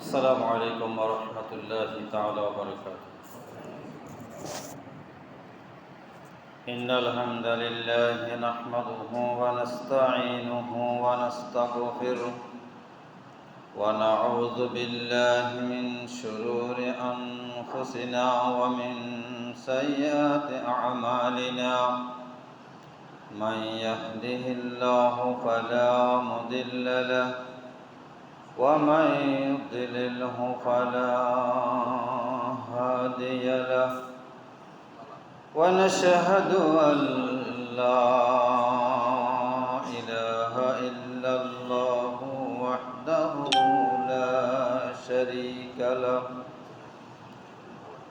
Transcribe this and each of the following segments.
السلام عليكم ورحمة الله تعالى وبركاته. إن الحمد لله نحمده ونستعينه ونستغفره ونعوذ بالله من شرور أنفسنا ومن سيئات أعمالنا. من يهده الله فلا مضل له ومن يضلله فلا هادي له ونشهد أن لا إله إلا الله وحده لا شريك له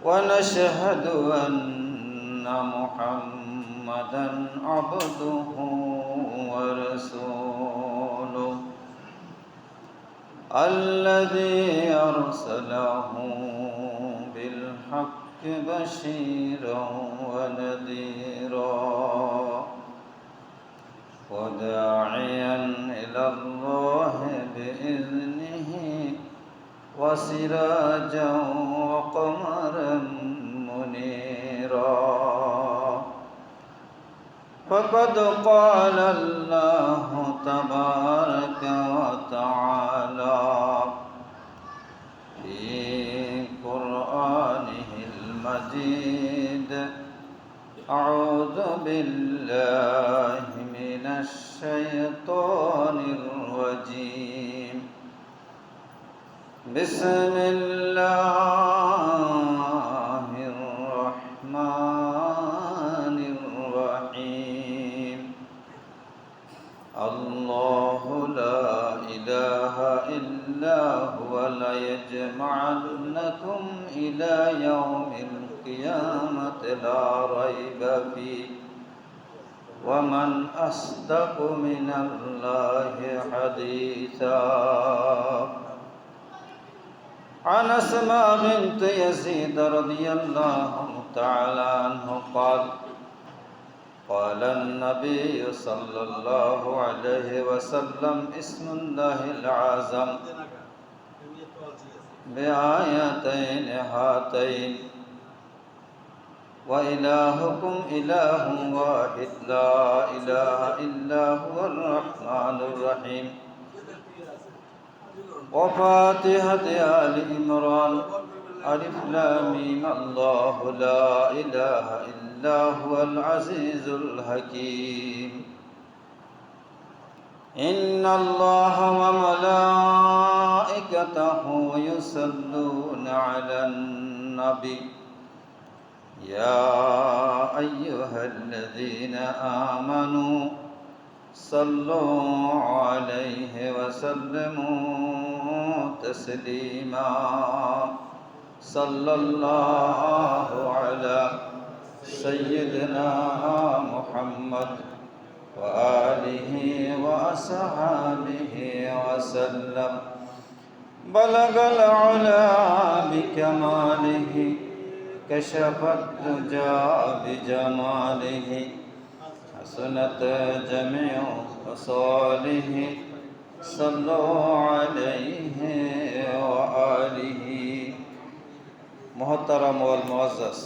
ونشهد أن محمدا عبده ورسوله الذي أرسله بالحق بشيرا ونذيرا وداعيا إلى الله بإذنه وسراجا وقمرا منيرا. فقد قال الله تبارك وتعالى في قرآنه المجيد: أعوذ بالله من الشيطان الرجيم. بسم الله الرحمن الرحيم. الله لا إله إلا هو ليجمعنكم إلى يوم القيامة لا ريب فيه ومن أصدق من الله حديثا. عن أسماء بنت يزيد رضي الله تعالى عنه قال: قال النبي صلى الله عليه وسلم: اسم الله الأعظم بآيتين هاتين: وإلهكم إله واحد لا إله إلا هو الرحمن الرحيم. وفاتحة آل عمران: ألف لام ميم الله لا إله إلا هو العزيز الحكيم. إن الله وملائكته يصلون على النبي يا أيها الذين آمنوا صلوا عليه وسلموا تسليما. صلى الله على سيدنا محمد وآله وأصحابه وسلم. بلغ العلا بكماله كشف الدجى بجماله حسنت جميع خصاله. صلوا عليه وآله. মুহতারাম ওয়াল মুআজ্জাজ,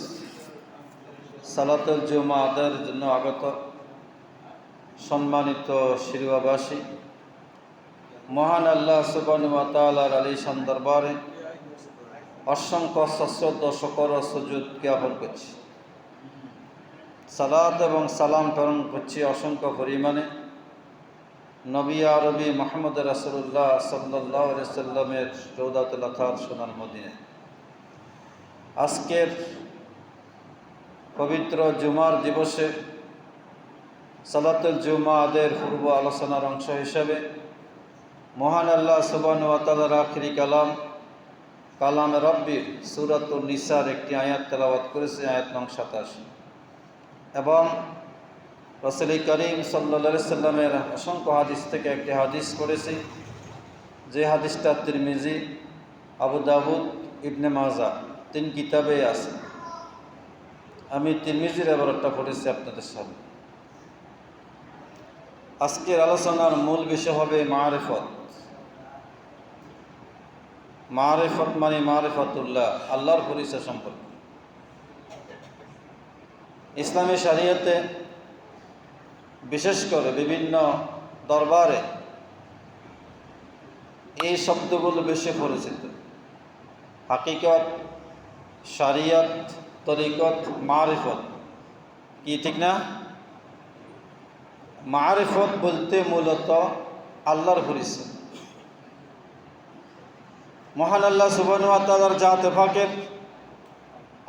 সালাতুল জুমাদের জন্য আগত সম্মানিত শিরোয়াবাসী, মহান আল্লাহ সুবহানাহু ওয়া তাআলার আলিশান দরবারে অসংখ্য সশ্রদ্ধ শকর ও সুজুদ জ্ঞাপন করছি। সালাত এবং সালাম প্রেরণ করছি অসংখ্য পরিমাণে নবী আরবি মুহাম্মদ রাসূলুল্লাহ সাল্লাল্লাহু আলাইহি সাল্লামের রওদাতুল আতহার সোনার মদিনায়। আজকের পবিত্র জুমার দিবসে সালাতুল জুমাদের পূর্ব আলোচনার অংশ হিসাবে মহান আল্লাহ সুবহানাহু ওয়া তাআলার আখিরি কালাম কালামে রব্বির সূরাতুন নিসার একটি আয়াত তেলাওয়াত করেছে, আয়াত নং 27, এবং রাসূল করিম সাল্লাল্লাহু আলাইহি সাল্লামের অসংখ্য হাদিস থেকে একটি হাদিস করেছি, যে হাদিসটা তিরমিজি, আবু দাউদ, ইবনে মাজাহ তিন কিতাবে আছে। আমি তিরমিজির এবারটা পড়েছি আপনাদের সামনে। আজকের আলোচনার মূল বিষয় হবে মারিফত। মারিফত মানে মারিফাতুল্লাহ, আল্লাহর পরিচয় সম্পর্কে। ইসলামী শরিয়তে বিশেষ করে বিভিন্ন দরবারে এই শব্দগুলো বেশি পরিচিত। হাকিকত, শরিয়ত, তরিকত, মারিফত, কি ঠিক না? মারিফত বলতে মূলত আল্লাহর পরিচয়। মহান আল্লাহ সুবহানাহু ওয়া তাআলার জাতে পাকের,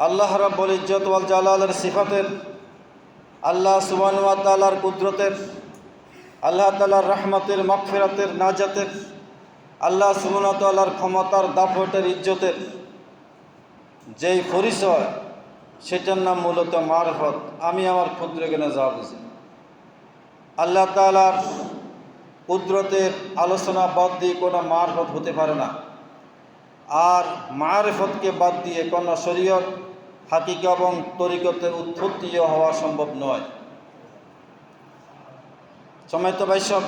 আল্লাহ রাব্বুল ইজ্জত ওয়াল জালালের সিফাতের, আল্লাহ সুবহানাহু ওয়া তাআলার কুদরতের, আল্লাহ তাআলার রহমতের, মাগফিরাতের, নাজাতের, আল্লাহ সুবহানাহু ওয়া তাআলার ক্ষমতার, দাপটের, ইজ্জতের যেই পরিচয়, সেটার নাম মূলত মারিফত। আমি আমার ক্ষুদ্র জ্ঞানে যা বুঝি, আল্লাহ তাআলার কুদরতের আলোচনা বাদ দিয়ে কোনো মারিফত হতে পারে না। আর মারিফতকে বাদ দিয়ে কোনো শরীয়ত, হাকিকা এবং তরিকতের উৎপত্তিও হওয়া সম্ভব নয়। সম্মানিত ভাইসব,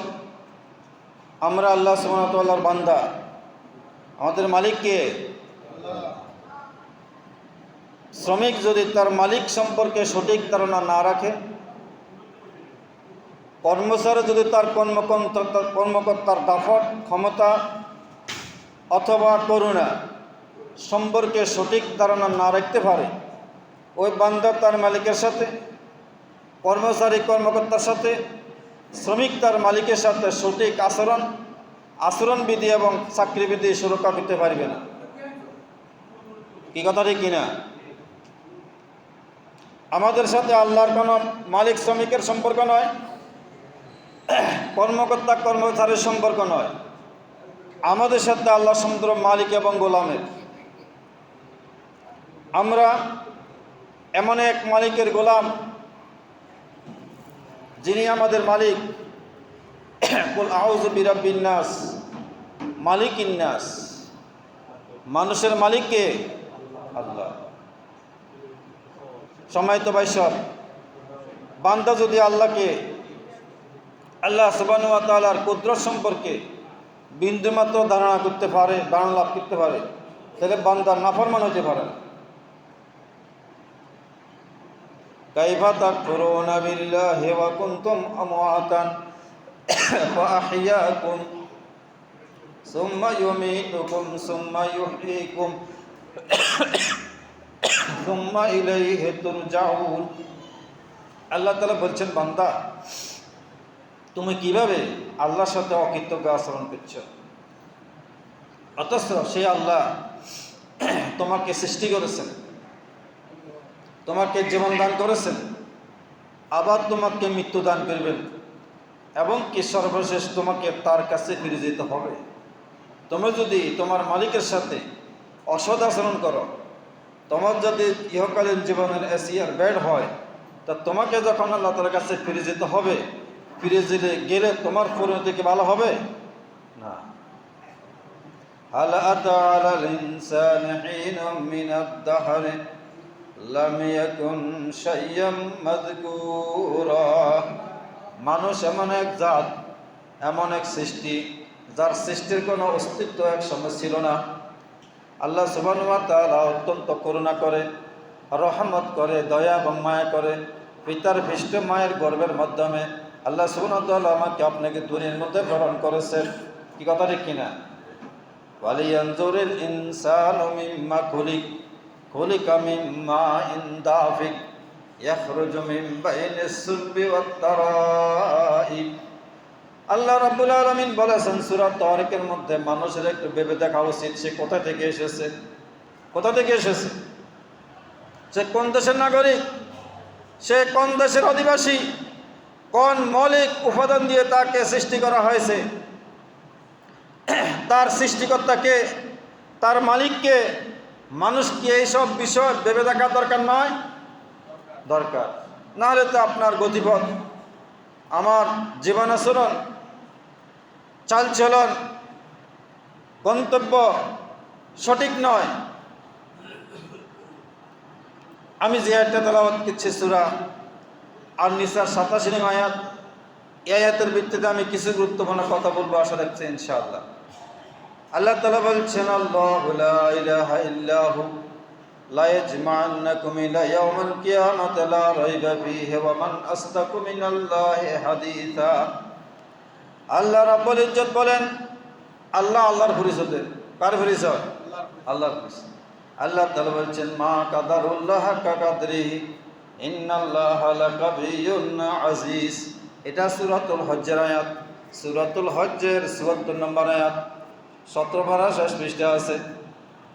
আমরা আল্লাহ সুবহানাহু ওয়া তাআলার বান্দা। আমাদের মালিককে, শ্রমিক যদি তার মালিক সম্পর্কে সঠিক ধারণা না রাখে, কর্মচারী যদি তার কর্মকর্তার দাফট, ক্ষমতা অথবা করুণা সম্পর্কে সঠিক ধারণা না রাখতে পারে, ওই বান্দা তার মালিকের সাথে, কর্মচারী কর্মকর্তার সাথে, শ্রমিক তার মালিকের সাথে সঠিক আচরণবিধি এবং চাকরিবিধি সুরক্ষা করতে পারবে না। কি কথা ঠিক কিনা? আমাদের সাথে আল্লাহর কোনো মালিক শ্রমিকের সম্পর্ক নয়, কর্মকর্তা কর্মচারীর সম্পর্ক নয়। আমাদের সাথে আল্লাহ সমুদ্র মালিক এবং গোলামের। আমরা এমন এক মালিকের গোলাম যিনি আমাদের মালিক। কুল আউযু বিরাব্বিন নাস, মালিকিন নাস। মানুষের মালিক কে? আল্লাহ। সম্মানিত ভাইসব, বান্দা যদি আল্লাহ সুবহানাহু ওয়া তাআলার কুদরত সম্পর্কে বিন্দুমাত্র ধারণা লাভ করতে পারে, তাহলে বান্দা নাফরমান হতে পারে না। কাইফা তাকফুরুনা বিল্লাহি ওয়া কুনতুম আমওয়াতান ফাআহইয়াকুম সুম্মা ইউমীতুকুম সুম্মা ইউহয়ীকুম সুম্মা ইলাইহি তুরজাউন। আল্লাহ তাআলা বলছেন, বান্দা তুমি কিভাবে আল্লাহর সাথে অকৃতজ্ঞ আচরণ করছো, অথচ সেই আল্লাহ তোমাকে সৃষ্টি করেছেন, তোমাকে জীবন দান করেছেন, আবার তোমাকে মৃত্যু দান করবেন, এবং কি সর্বশেষ তোমাকে তার কাছে ফিরে যেতে হবে। তুমি যদি তোমার মালিকের সাথে অসৎ আচরণ করো, তোমার যদি ইহকালীন জীবনের এসিয়ার বেড হয়, তা তোমাকে যখন আল্লাহ তার কাছে ফিরে যেতে হবে, ফিরে গেলে তোমার পরিণতি কি ভালো হবে না? হাল আতা আলাল ইনসানি হিনুম মিনাদ দাহরি লাম ইয়াকুন শাইয়্যাম মাযকুরা। মানুষ এমন এক জাত, এমন এক সৃষ্টি, যার সৃষ্টির কোনো অস্তিত্ব এক সময় ছিল না। আল্লাহ সুবহানাহু ওয়া তাআলা অত্যন্ত করুণা করে, রহমত করে, দয়া এবং মায়া করে। পিতার পৃষ্ঠ মায়ের গর্ভের মাধ্যমে আল্লাহ সুবহানাহু ওয়া তাআলা আমাকে আপনাকে দুনিয়ার মধ্যে প্রেরণ করেছেন। কি কথা ঠিক কিনা? ওয়ালিয়ানজুরিল ইনসানু মিম্মা খুলিকা মিম্মা ইন দাফিক ইয়াখরুজু মিন বাইনিস সুলবি ওয়াত তারাইব। আল্লাহ রাব্বুল আলামিন বলেছেন সূরা তারিকের মধ্যে, মানুষের একটু ভেবে দেখা উচিত সে কোথা থেকে এসেছে, সে কোন দেশের নাগরিক, সে কোন দেশের অধিবাসী, কোন মৌলিক উপাদান দিয়ে তাকে সৃষ্টি করা হয়েছে, তার সৃষ্টিকর্তাকে, তার মালিককে। মানুষকে এইসব বিষয় ভেবে দেখা দরকার নয়? দরকার। না হলে তো আপনার গতিপথ, আমার জীবনাচরণ, চালচলন, গন্তব্য সঠিক নয়। আমি যে আয়াতটা তেলাওয়াত করছি সূরা আন-নিসার 87 নং আয়াত, এই আয়াতের ভিত্তিতে আমি কিছু গুরুত্বপূর্ণ কথা বলবো, আশা রাখছি ইনশাআল্লাহ। আল্লাহ তাআলা বলছেন, আল্লাহু লা ইলাহা ইল্লাহু লা ইয়াজমা'আন্নাকুম ইলা ইয়াউমিল কিয়ামাতি লা রাইবা ফীহি ওয়া মান আসদাকু মিনাল্লাহি হাদিসা। আল্লাহ রাব্বুল ইজ্জত বলেন, আল্লাহ আল্লাহর পরিচয় দেন। কার পরিচয়? আল্লাহর পরিচয়। আল্লাহ তাআলা বলছেন, মা কাদারুল্লাহ হাক্কা কাদরিহি ইন্নাল্লাহা লাকাবিয়্যুন আজিজ। এটা সূরাতুল হজ্জের আয়াত। সূরাতুল হজ্জের ৭৪ নম্বর আয়াত, ১৭ পারা শেষ পৃষ্ঠা আছে।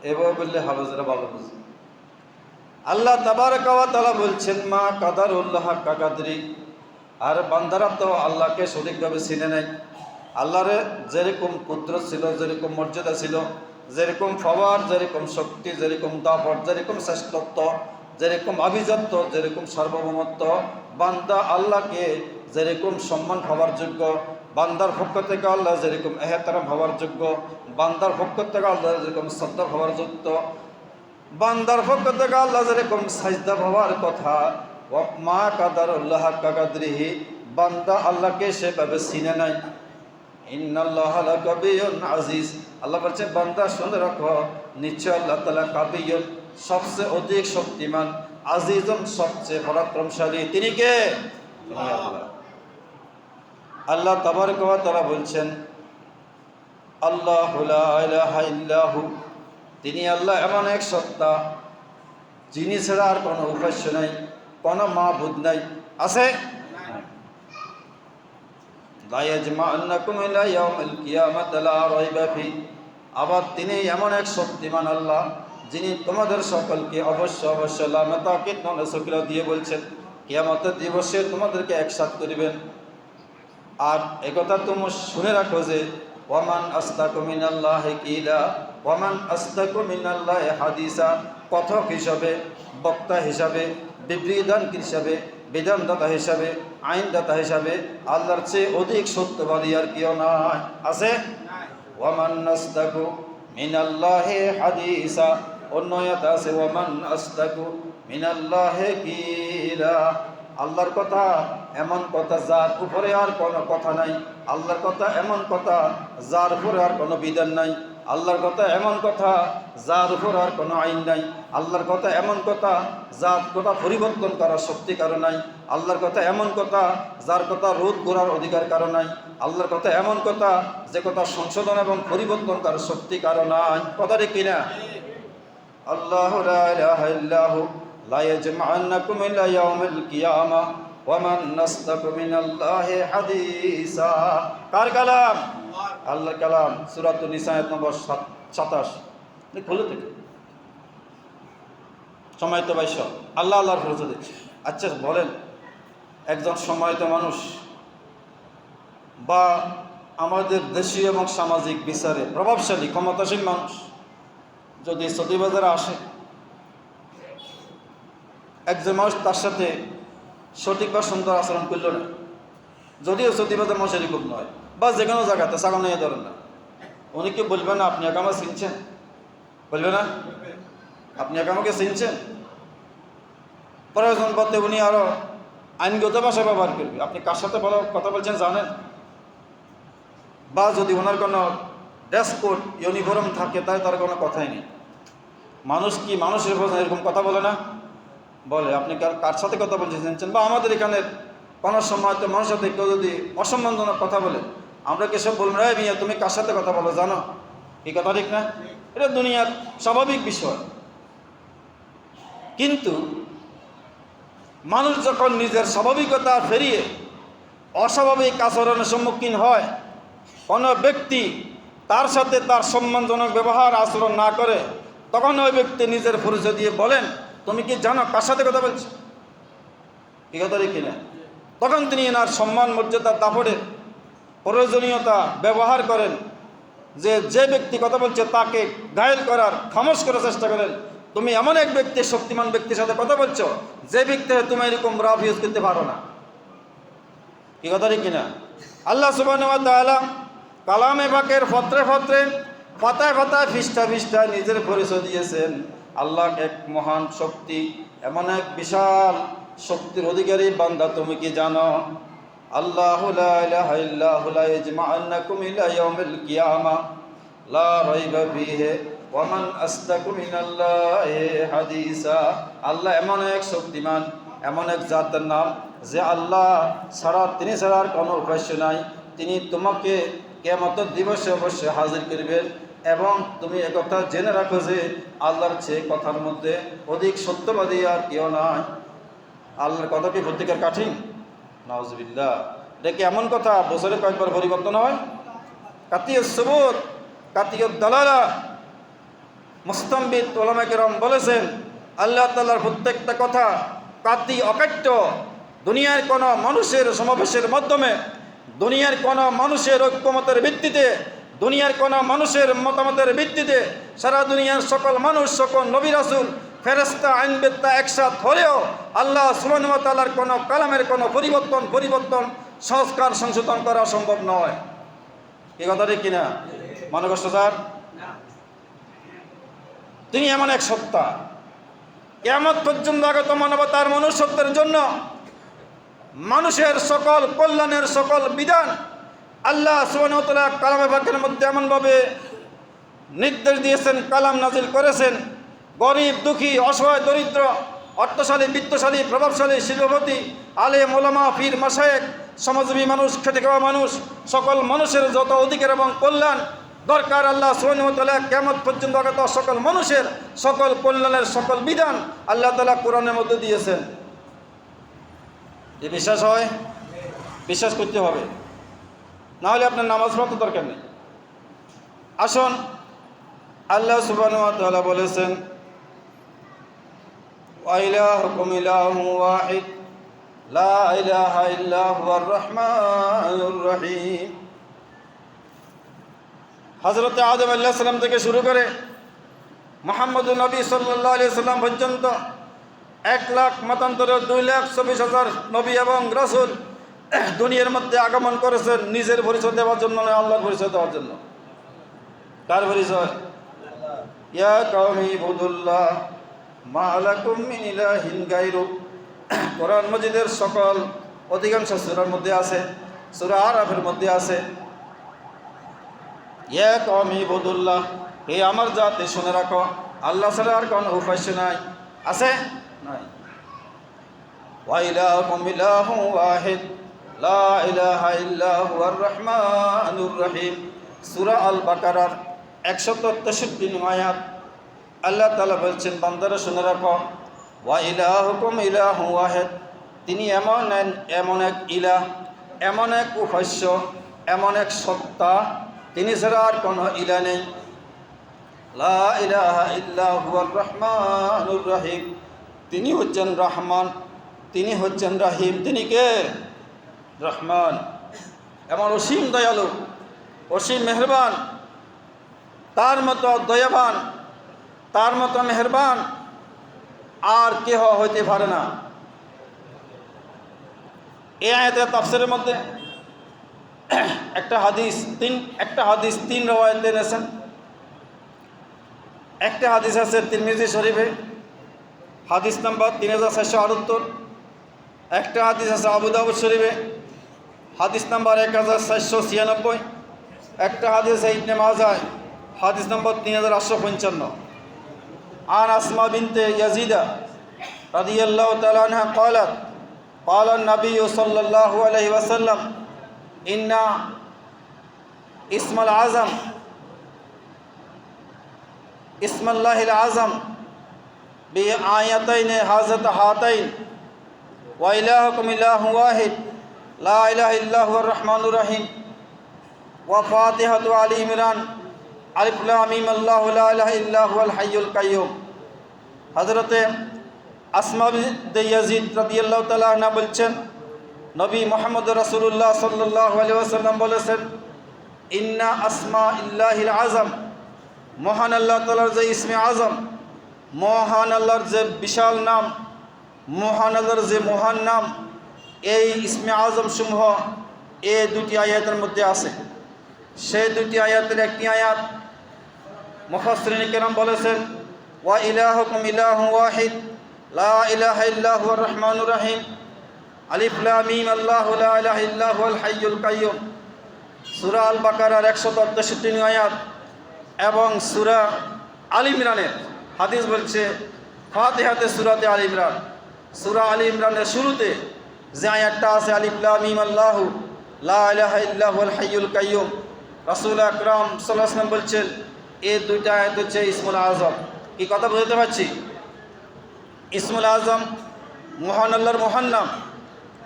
এভাবে বললে হাফেজরা ভালো বুঝে। আল্লাহ তাবারক ওয়া তাআলা বলছেন, মা কাদারুল্লাহ হাক্কা কাদরি। আর বান্দারা তো আল্লাহকে সঠিকভাবে চিনে নেয়। আল্লাহরে যেরকম কুদরত ছিল, যেরকম মর্যাদা ছিল, যেরকম পাওয়ার, যেরকম শক্তি, যেরকম দাপট, যেরকম শ্রেষ্ঠত্ব, যেরকম আভিজাত্য, যেরকম সার্বভৌমত্ব, বান্দা আল্লাহকে যেরকম সম্মান হওয়ার যোগ্য, বান্দার পক্ষ থেকে আল্লাহ যেরকম এহতারাম হওয়ার যোগ্য, বান্দার পক্ষ থেকে আল্লাহ যেরকম শ্রদ্ধা হওয়ার যোগ্য, বান্দার পক্ষ থেকে আল্লাহ যেরকম সাজদা হওয়ার কথা, মা কাদারুল্লাহ হাক্কা কাদরিহি, বান্দা আল্লাহকে সেভাবে চিনে নাই। ইন্নাল্লাহা লাকাবিয়্যুন আজিজ। আল্লাহ বলছে, বান্দা শুনে রাখো, নিশ্চয় আল্লাহ তাআলা কাবিয়্যুন, সবচেয়ে অধিক শক্তিমান, আজিজুন, সবচেয়ে পরাক্রমশালী। তিনি কে? আল্লাহ। আল্লাহ তাবারক ওয়া তাআলা বলছেন, আল্লাহু লা ইলাহা ইল্লাহু, তিনি আল্লাহ এমন এক সত্তা, যিনি ছাড়া আর কোনো উপাস্য নাই, কোনো মাবুদ নাই। আছে? লা ইয়াজমা'আন্নাকুম ইলা ইয়াউমিল কিয়ামাতি লা রাইবা ফী। আবার তিনি এমন এক শক্তিমান আল্লাহ, যিনি তোমাদের সকলকে অবশ্যই লামে তাকিদ ননে সকিলা দিয়ে বলছেন, কিয়ামতের দিবসে তোমাদেরকে একসাথ করিবেন। আর একথা তুমি শুনে রাখো যে, ওয়ামান আসদাকু মিনাল্লাহি কিলা ওয়ামান আসদাকু মিনাল্লাহি হাদিসা। কথক হিসাবে, বক্তা হিসাবে, বিবৃধান হিসাবে, বিধানদাতা হিসাবে, আইনদাতা হিসাবে আল্লাহর চেয়ে অধিক সত্যবাদী আর কেউ নাই। আছে? ওয়ামান আসদাকু মিনাল্লাহি হাদিসা। অন্য আয়াতে আছে, ওয়ামান আসদাকু মিনাল্লাহি কিলা। আল্লাহর কথা এমন কথা যার উপরে আর কোনো কথা নাই। আল্লাহর কথা এমন কথা যার উপরে আর কোনো বিধান নাই। আল্লাহর কথা এমন কথা যার উপর আর কোনো আইন নাই। আল্লাহর কথা এমন কথা যার কথা পরিবর্তন করার শক্তি কারো নাই। আল্লাহর কথা এমন কথা যার কথা রোধ করার অধিকার কারো নাই। আল্লাহর কথা এমন কথা যে কথা সংশোধন এবং পরিবর্তন করার শক্তি কারো নাই। কথাটি কিনা? আল্লাহু লা ইলাহা ইল্লাহু লা ইয়াজমা'আন্নাকুম ইলা ইয়াউমিল কিয়ামাহ ওয়া মান আসদাকু মিনাল্লাহি হাদিসা। কার কালাম? আল্লাহর কালাম। সূরাতুন নিসা আয়াত নম্বর 27। খুলে থেকে সম্মানিত ভাইস, আল্লাহ আল্লাহর পরিচয় দিচ্ছে। আচ্ছা বলেন, একজন সম্মানিত মানুষ বা আমাদের দেশীয় এবং সামাজিক বিচারে প্রভাবশালী ক্ষমতাসীন মানুষ যদি সৌদিবাজারে আসে, একজন মানুষ তার সাথে সঠিক বা সুন্দর আচরণ করল না, যদিও সৌদিবাজার মানুষ এরকম নয়, বা যে কোনো জায়গাতে সাগর নিয়ে ধরেন না, উনি কি বলবেন না আপনি একা আমাকে চিনছেন? বলবে না আপনি একা আমাকে চিনছেন? প্রয়োজন পড়তে উনি আরো আইনগত ভাষা ব্যবহার করবে। আপনি কার সাথে কথা বলছেন জানেন? বা যদি ওনার কোনো ড্রেস কোড ইউনিফর্ম থাকে, তাই তার কোনো কথাই নেই। মানুষ কি মানুষের প্রয়োজন এরকম কথা বলে না? বলে। আপনি কার সাথে কথা বলছেন জানছেন? বা আমাদের এখানে কোনো সময় তো মানুষের সাথে কেউ যদি অসম্মানজনক কথা বলে, আমরা কি সব বলবো, রে মিয়া তুমি কার সাথে কথা বলো জানো? এই কথা ঠিক না? এটা দুনিয়ার স্বাভাবিক বিষয়। কিন্তু মানুষ যখন নিজের স্বাভাবিকতা ফেরিয়ে অস্বাভাবিক আচরণের সম্মুখীন হয়, কোনো ব্যক্তি তার সাথে তার সম্মানজনক ব্যবহার আচরণ না করে, তখন ওই ব্যক্তি নিজের পরিচয় দিয়ে বলেন, তুমি কি জানো কার সাথে কথা বলছো? এই কথা ঠিক না? তখন তিনি এনার সম্মান মর্যাদা দাপটের প্রয়োজনীয়তা ব্যবহার করেন, যে ব্যক্তি কথা বলছে তাকে ঘায়েল করার, খামোশ করার চেষ্টা করেন। তুমি এমন এক ব্যক্তি, শক্তিমান ব্যক্তির সাথে কথা বলছো, যে ব্যক্তি তুমি এরকম রাফ ইউজ করতে পারো না। কি কথা ঠিক কিনা? আল্লাহ সুবহানাহু ওয়া তাআলা কালামে পাকের পাতায় পাতায় পৃষ্ঠায় নিজের পরিচয় দিয়েছেন। আল্লাহ এক মহান শক্তি, এমন এক বিশাল শক্তির অধিকারী বান্দা তুমি কি জানো? আল্লাহু লা ইলাহা ইল্লাহু লা ইয়াজমা'আন্নাকুম ইলা ইয়াউমিল কিয়ামাহ লা রাইবা ফীহি ওয়া মান আসদাকু মিনাল্লাহি হাদিসা। আল্লাহ এমন এক শক্তিমান, এমন এক জাতের নাম যে আল্লাহ ছাড়া, তিনি ছাড়া আর কোনো উপাস্য নাই। তিনি তোমাকে কিয়ামতের দিবসে অবশ্যই হাজির করবেন। এবং তুমি একথা জেনে রাখো যে আল্লাহর চেয়ে কথার মধ্যে অধিক সত্যবাদী আর কেউ নাই। আল্লাহর কথা কি প্রত্যেকের কঠিন? নাউজুবিল্লাহ। এটা কি এমন কথা বছরে কয়েকবার পরিবর্তন হয়? কাতিয়াস সুবুত, কাতিয়াদ দালালা। মুস্তামবিদ উলামায়ে কেরাম বলেছেন, আল্লাহ তাআলার প্রত্যেকটা কথা কাতি অকাট্য। দুনিয়ার কোনো মানুষের সমাবেশের মাধ্যমে, দুনিয়ার কোনো মানুষের ঐক্যমতের ভিত্তিতে, দুনিয়ার কোনো মানুষের মতামতের ভিত্তিতে সারা দুনিয়ার সকল মানুষ, সকল নবী রাসূল, ফেরেশতা, আইনবেত্তা একসাথ হলেও আল্লাহ সুবহানাহু ওয়া তাআলার কোনো কালামের কোনো পরিবর্তন সংস্কার সংশোধন করা সম্ভব নয়। এই কথা ঠিক কিনা? মনে কষ্ট স্যার? তিনি এমন এক সত্তা, কিয়ামত পর্যন্ত আগত মানবতার মনুষ্যত্বের জন্য মানুষের সকল কল্যাণের সকল বিধান আল্লাহ সুবহানাহু ওয়া তাআলা কালামে পাকের মধ্যে এমনভাবে নির্দেশ দিয়েছেন, কালাম নাজিল করেছেন। গরিব, দুঃখী, অসহায়, দরিদ্র, অর্থশালী, বিত্তশালী, প্রভাবশালী, শিল্পপতি, আলেম, ওলামা, পীর, মাশায়েখ, সমাজবী মানুষ, খেটে খাওয়া মানুষ, সকল মানুষের যত অধিকার এবং কল্যাণ দরকার আল্লাহ সুবহানাহু ওয়া তাআলা কিয়ামত পর্যন্ত আগত সকল মানুষের সকল কল্যাণের সকল বিধান আল্লাহ তাআলা কোরআনের মধ্যে দিয়েছেন। এই বিশ্বাস হয়? বিশ্বাস করতে হবে, না হলে আপনার নামাজ পড়তে দরকার নেই। আসুন, আল্লাহ সুবহানাহু ওয়া তাআলা বলেছেন, ওয়া ইলাহুকুম ইলাহুন ওয়াহিদ লা ইলাহা ইল্লা হুয়ার রহমানুর রহিম। হযরত আদম আলাইহিস সালাম থেকে শুরু করে মুহাম্মদুর নবী সাল্লাল্লাহু আলাইহি সাল্লাম পর্যন্ত 1 লাখ মতান্তরে 2,24,000 নবী এবং রাসূল দুনিয়ার মধ্যে আগমন করেছেন নিজের পরিচয় দেওয়ার জন্য নয়, আল্লাহর পরিচয় দেওয়ার জন্য। কার পরিচয়? ইয়া কওমি ইবুদুল্লাহ মা লাকুম মিন ইলাহিন গায়রু। কোরআন মাজিদের সকল অধিকাংশ সূরার মধ্যে আছে, সূরা আরাফের মধ্যে আছে, ইয়া কওমি ইবুদুল্লাহ, হে আমার জাতি শুনে রাখো, আল্লাহ ছাড়া আর কোনো উপাস্য নাই। আছে? নাই। ওয়া ইলাহুকুম ইলাহুন ওয়াহিদ লা ইলাহা ইল্লা হুয়ার রহমানুর রহিম। সূরা আল বাকারার 163 নং আয়াত আল্লাহ তাআলা বলছেন, বান্দারা শুনে রাখো, ওয়া ইলাহুকুম ইলাহুন ওয়াহিদ, তিনি এমন এক ইলাহ, এমন এক উপাস্য, এমন এক সত্তা, তিনি ছাড়া আর কোনো ইলাহ নেই। লা ইলাহা ইল্লা হুয়ার রহমানুর রহিম, তিনি হচ্ছেন রহমান, তিনি হচ্ছেন রহিম। তিনি কে? রহমান, এমন অসীম দয়ালু, অসীম মেহেরবান, তার মতো দয়াবান, তার মতো মেহেরবান আর কেহ হইতে পারে না। এই আয়াতের তাফসীরের মধ্যে একটা হাদিস তিন রওয়ায়াতে এনেছেন। একটা হাদিস আছে তিরমিজি শরীফে, হাদিস নাম্বার 3478। একটা হাদিস আছে আবু দাউদ শরীফে, হাদিস নাম্বার 1496। একটা হাদিস আছে ইবনে মাজাহ, হাদিস নাম্বার 3855। আন আসমা বিনতে ইয়াজিদা রাদিয়াল্লাহু তাআলা আনহা قالت قال النبي صلى الله عليه وسلم إن اسم العظم اسم الله العظم بآيتين هاتين وإلهكم إله واحد لا إله إلا هو الرحمن الرحيم وفاتحة آل عمران ألف لام ميم الله لا إله إلا هو الحي القيوم। হযরতে আসমা বিনতে ইয়াজিদ রাদিয়াল্লাহু তাআলা আনহা বলছেন, নবী মুহাম্মদ রাসূলুল্লাহ সাল্লাল্লাহু আলাইহি ওয়াসাল্লাম বলেছেন, ইন্না আসমা ইল্লাহিল আযম, মহান আল্লাহ তাআলার যে ইসমে আযম, মহান আল্লাহর যে বিশাল নাম, মহান আল্লাহর যে মহান নাম, এই ইসমে আযম সমূহ এই দুটি আয়াতের মধ্যে আছে। সেই দুটি আয়াতের একটি আয়াত মুফাসসিরিন কিরাম বলেছেন, ওয়া ইলাহুকুম ইলাহুন ওয়াহিদ লা ইলাহা ইল্লা হুয়ার রহমানুর রহিম আলিফ লাম মিম আল্লাহু লা ইলাহা ইল্লা হুয়াল হাইয়ুল কাইয়্যুম। সূরা আল বাকারার 163 আয়াত এবং সূরা আল ইমরানের হাদিস বলছে ফাতিহাতে সূরাতে আল ইমরান, সূরা আল ইমরানের শুরুতে যে আয়াতটা আছে আলিফ লাম মিম আল্লাহু লা ইলাহা ইল্লা হুয়াল হাইয়ুল কাইয়্যুম, রাসূল আকরাম সাল্লাল্লাহু আলাইহি ওয়াসাল্লাম বলছেন এই দুইটা আয়াত হচ্ছে ইসমুল আযম। কি কথা বুঝতে পারছি? ইসমুল আযম মহান আল্লাহর মহান নাম।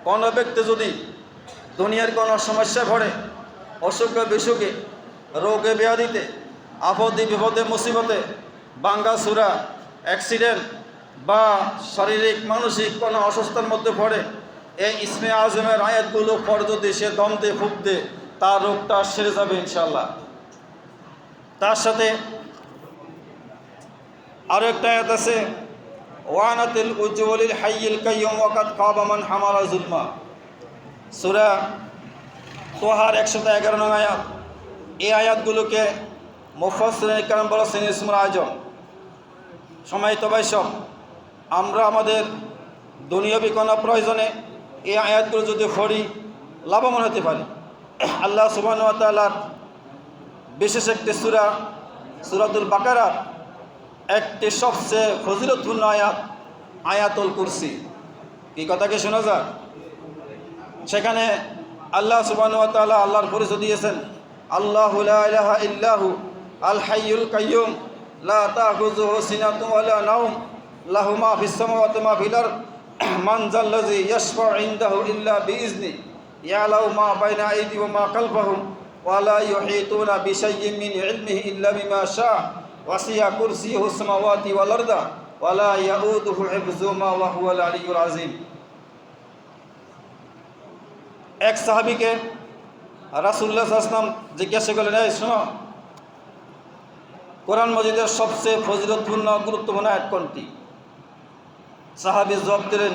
কোনো ব্যক্তি যদি দুনিয়ার কোনো সমস্যায় পড়ে, অসুখে বিসুখে, রোগে ব্যাধিতে, আপদে বিপদে মুসিবতে, ভাঙ্গা চূড়া, অ্যাক্সিডেন্ট বা শারীরিক মানসিক কোনো অসুস্থতার মধ্যে পড়ে, এই ইসমে আজমের আয়াতগুলো পড়ে যদি সে দম দিয়ে ফুঁক দে, তার রোগটা সেরে যাবে ইনশাআল্লাহ। তার সাথে আরও একটা আয়াত আছে ওয়ানাতিল উজ্জলিল হাইয়িল কাইয়্যুম ওয়াকাদ খাবা মান হামালা যুলমা, সূরা তোহার 111 নং আয়াত। এই আয়াতগুলোকে মুফাসসিরিন কেরাম বলেছেন ইসমুল আযম। সম্মানিত ভাই সব, আমরা আমাদের দুনিয়াবি কোনো প্রয়োজনে এই আয়াতগুলো যদি পড়ি লাভবান হতে পারি। আল্লাহ সুবহানাহু ওয়া তাআলার বিশেষ একটি সূরা সূরাতুল বাকারার একটি সবচেয়ে ফজিলতপূর্ণ আয়াত আয়াতুল কুরসি। কি কথা কি শোনা যায়? সেখানে আল্লাহ সুবহানাহু ওয়া তাআলা আল্লাহর পরিচয় দিয়েছেন আল্লাহু লা ইলাহা ইল্লাহু আল হাইয়ুল কাইয়্যুম লা তাখুযুহু সিনাতুন ওয়া লা নাওম লাহু মা ফিস সামাওয়াতি মা ফিল আরদ মান যাল্লাযী ইয়াশফাউ ইনদাহু ইল্লা বিইজনি ইয়ালামু মা বাইনা আইদিহিম ওয়া মা খালফাহুম ওয়া লা ইউহীতুনা বিশাইয়্যিন মিন ইলমিহি ইল্লা বিমা শাআ ওয়াসি'a কুরসিয়ুহুস সামাওয়াতি ওয়াল আরদা ওয়া লা ইয়াউদুহু হিফযুহুমা ওয়া হুয়াল আলিয়্যুল আযীম। এক সাহাবীকে রাসূলুল্লাহ সাল্লাল্লাহু আলাইহি ওয়াসাল্লাম জিজ্ঞাসা করলেন, এই শোনো, কোরআন মাজিদের সবচেয়ে ফজিলতপূর্ণ গুরুত্বপূর্ণ আয়াত কোনটি? সাহাবী জবাব দিলেন,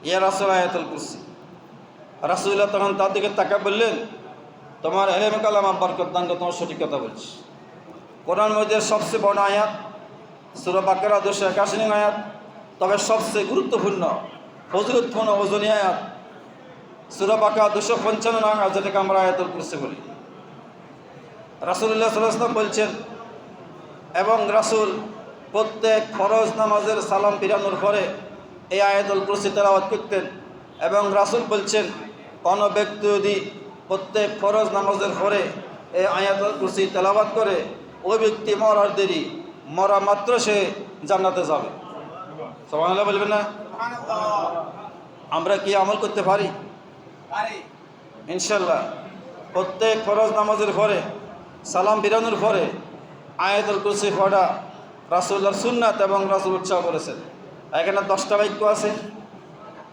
ইয়া রাসূল আয়াতুল কুরসি। রাসূলুল্লাহ তখন তার দিকে তাকিয়ে বললেন, তোমার ইলমে কালাম বরকত দান করে, তোমার সঠিক কথা বলছি। কোরআন মাজিদের সবচেয়ে বড় আয়াত সূরা বাকারা 281 নং আয়াত, তবে সবচেয়ে গুরুত্বপূর্ণ ফজিলতপূর্ণ ওজনী আয়াত সূরা বাকারা 255 নং আয়াত, যেটাকে আমরা আয়াতুল কুরসি বলি। রাসূলুল্লাহ সাল্লাল্লাহু আলাইহি ওয়াসাল্লাম বলছেন, এবং রাসূল প্রত্যেক ফরজ নামাজের সালাম ফিরানোর পরে এই আয়াতুল কুরসি তেলাওয়াত করতেন। এবং রাসূল বলছেন, কোনো ব্যক্তি যদি প্রত্যেক ফরজ নামাজের পরে এই আয়াতুল কুরসি তেলাওয়াত করে, ওই ব্যক্তি মরার দেরি, মরা মাত্র সে জান্নাতে যাবে। সুবহানাল্লাহ বলবেন না? আমরা কি আমল করতে পারি? ইনশাআল্লাহ। প্রত্যেক ফরজ নামাজের পরে সালাম ফিরানোর পরে আয়াতুল কুরসি পড়া রাসূলুল্লাহর সুন্নাত এবং রাসূল উৎসাহ করেছেন। এখানে 10টা বাক্য আছে,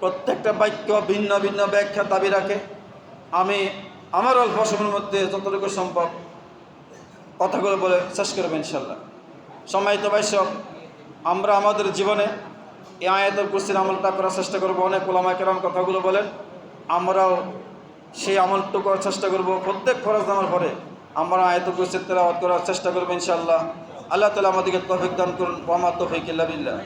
প্রত্যেকটা বাক্য ভিন্ন ভিন্ন ব্যাখ্যা দাবি রাখে। আমি আমার অল্প সময়ের মধ্যে যতটুকু সম্ভব কথাগুলো বলে শেষ করব ইনশাআল্লাহ। সম্মানিত ভাই সব, আমরা আমাদের জীবনে এই আয়াতুল কুরসির আমলটা করার চেষ্টা করব। অনেক উলামায়ে কেরাম কথাগুলো বলেন, আমরাও সেই আমলটুকু করার চেষ্টা করব। প্রত্যেক ফরজ নামার পরে আমরা আয়াতুল কুরসি তেলাওয়াত করার চেষ্টা করব ইনশাআল্লাহ। আল্লাহ তাআলা আমাদেরকে তৌফিক দান করুন। ওয়া মা তৌফিক ইল্লা বিল্লাহ।